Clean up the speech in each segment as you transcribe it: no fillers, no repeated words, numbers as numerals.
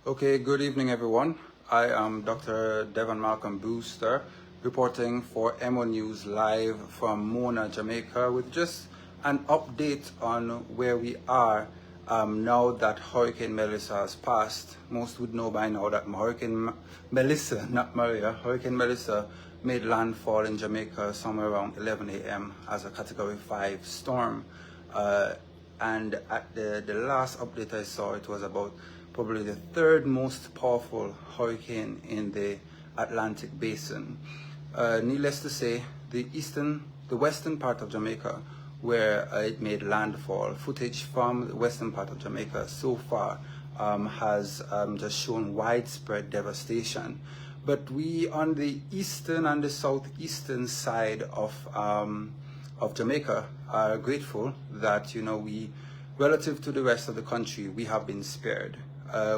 Okay, good evening, everyone. I am Dr. Devon Malcolm Brewster, reporting for Emonews live from Mona, Jamaica, with just an update on where we are now that Hurricane Melissa has passed. Most would know by now that Melissa, not Maria, Hurricane Melissa made landfall in Jamaica somewhere around 11 a.m. as a Category 5 storm. And at the last update I saw, it was about probably the third most powerful hurricane in the Atlantic basin. Needless to say, the western part of Jamaica, where it made landfall, footage from the western part of Jamaica so far has just shown widespread devastation. But we on the eastern and the southeastern side of Jamaica are grateful that, we, relative to the rest of the country, we have been spared.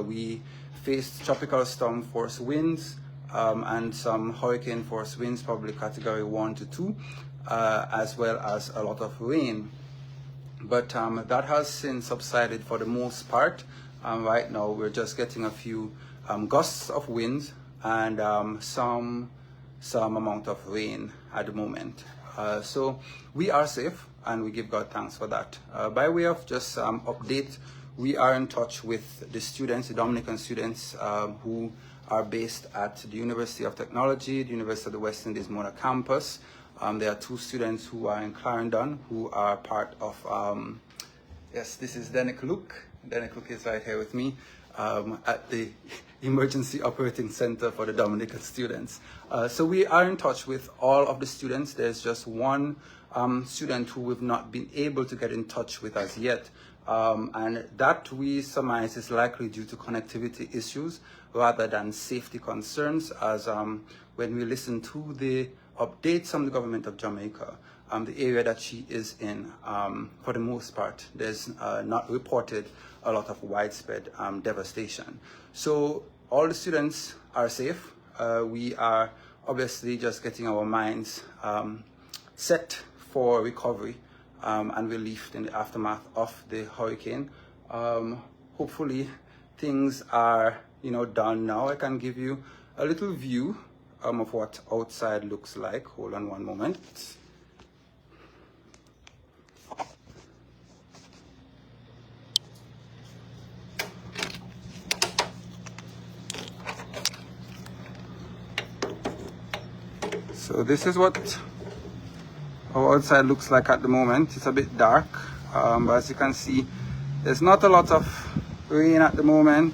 We faced tropical storm force winds and some hurricane force winds, probably category 1 to 2, as well as a lot of rain. But that has since subsided for the most part. Right now, we're just getting a few gusts of wind and some amount of rain at the moment. So we are safe, and we give God thanks for that. By way of just update, we are in touch with the students, the Dominican students who are based at the University of Technology, the University of the West Indies Mona campus. There are 2 students who are in Clarendon who are part of, yes, this is Denick Luke. Denick Luke is right here with me at the Emergency Operating Center for the Dominican students. So we are in touch with all of the students. There's just one student who we've not been able to get in touch with as yet. And that, we surmise, is likely due to connectivity issues rather than safety concerns, as when we listen to the updates from the government of Jamaica, the area that she is in, for the most part, there's not reported a lot of widespread devastation. So all the students are safe. We are obviously just getting our minds set for recovery and relief in the aftermath of the hurricane. Hopefully things are done now. I can give you a little view of what outside looks like. Hold on one moment. So this is what our outside looks like at the moment. It's a bit dark, but as you can see, there's not a lot of rain at the moment.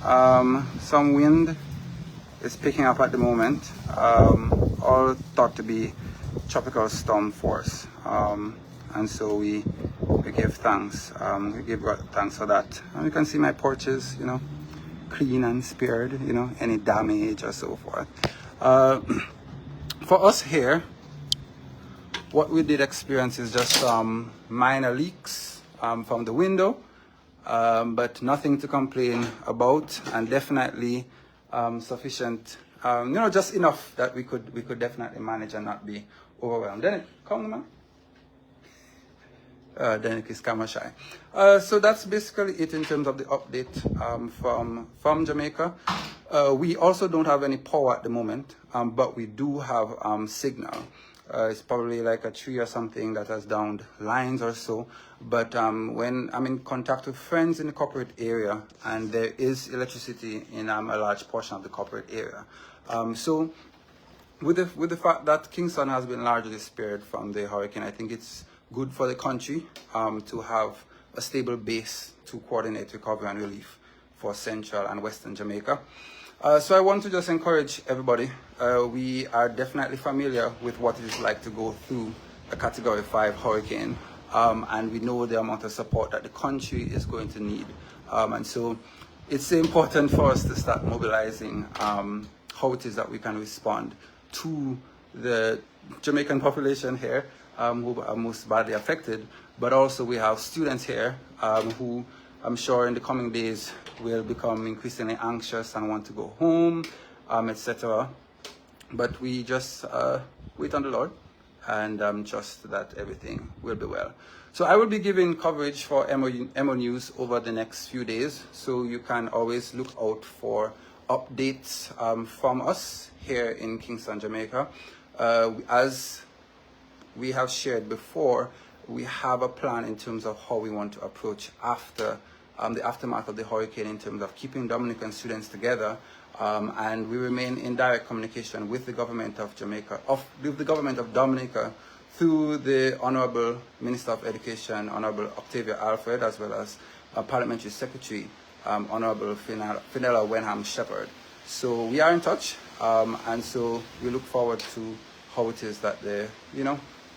Some wind is picking up at the moment, all thought to be tropical storm force. And so we give thanks. We give God thanks for that. And you can see my porches, clean and spared, any damage or so forth. For us here, what we did experience is just some minor leaks from the window, but nothing to complain about, and definitely sufficient, just enough that we could definitely manage and not be overwhelmed. Then come on. Then is camera shy. So that's basically it in terms of the update from Jamaica. We also don't have any power at the moment, but we do have signal. It's probably like a tree or something that has downed lines or so. But when I'm in contact with friends in the corporate area, and there is electricity in a large portion of the corporate area. So with the fact that Kingston has been largely spared from the hurricane, I think it's good for the country to have a stable base to coordinate recovery and relief for central and western Jamaica. So I want to just encourage everybody. We are definitely familiar with what it is like to go through a Category 5 hurricane, and we know the amount of support that the country is going to need. And so it's important for us to start mobilizing how it is that we can respond to the Jamaican population here, who are most badly affected, but also we have students here who I'm sure in the coming days will become increasingly anxious and want to go home, etc. But we just wait on the Lord and trust that everything will be well. So I will be giving coverage for Emonews over the next few days, so you can always look out for updates from us here in Kingston, Jamaica. As we have shared before, we have a plan in terms of how we want to approach after the aftermath of the hurricane, in terms of keeping Dominican students together, and we remain in direct communication with the government of Jamaica, with the government of Dominica, through the Honorable Minister of Education, Honorable Octavia Alfred, as well as Parliamentary Secretary, Honorable Fenella Wenham Shepherd. So we are in touch, and so we look forward to how it is that the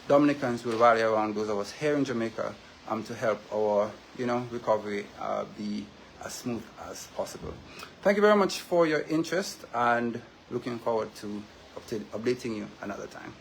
Dominicans will rally around those of us here in Jamaica to help our recovery be as smooth as possible. Thank you very much for your interest, and looking forward to updating you another time.